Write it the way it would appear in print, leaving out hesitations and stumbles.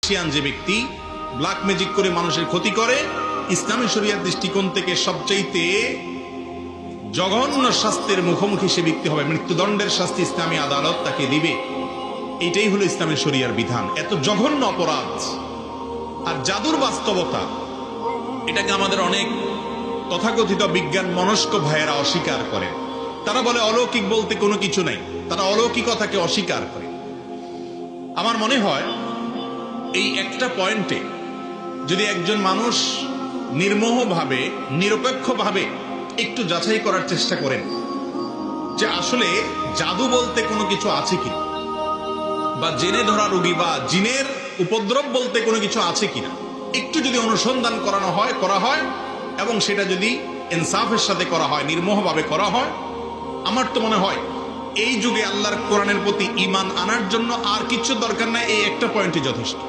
Magician যে ব্যক্তি black magic করে মানুষের ক্ষতি করে, ইসলামী শরিয়ার দৃষ্টিকোণ থেকে সবচাইতে জঘন্য শাস্তির মুখোমুখি সে ব্যক্তি হবে, মৃত্যুদণ্ডের শাস্তি ইসলামী আদালত তাকে দিবে। এটাই হলো ইসলামী শরিয়ার বিধান। এত জঘন্য অপরাধ। আর জাদুর বাস্তবতা, এটাকে আমাদের অনেক তথাকথিত বিজ্ঞান মনস্ক ভাইয়েরা অস্বীকার করেন। তারা বলে অলৌকিক বলতে কোনো কিছু নাই, তারা অলৌকিকতাকে অস্বীকার করে। আমার মনে হয় এই একটা পয়েন্টে যদি একজন মানুষ নির্মোহভাবে নিরপেক্ষভাবে একটু যাচাই করার চেষ্টা করেন যে আসলে জাদু বলতে কোনো কিছু আছে কিনা, বা জেনে ধরা রোগী বা জিনের উপদ্রব বলতে কোনো কিছু আছে কিনা, একটু যদি অনুসন্ধান করা হয় এবং সেটা যদি ইনসাফের সাথে করা হয়, নির্মোহভাবে করা হয়, আমার তো মনে হয় এই যুগে আল্লাহর কোরআনের প্রতি ঈমান আনার জন্য আর কিছু দরকার নাই, এই একটা পয়েন্টই যথেষ্ট।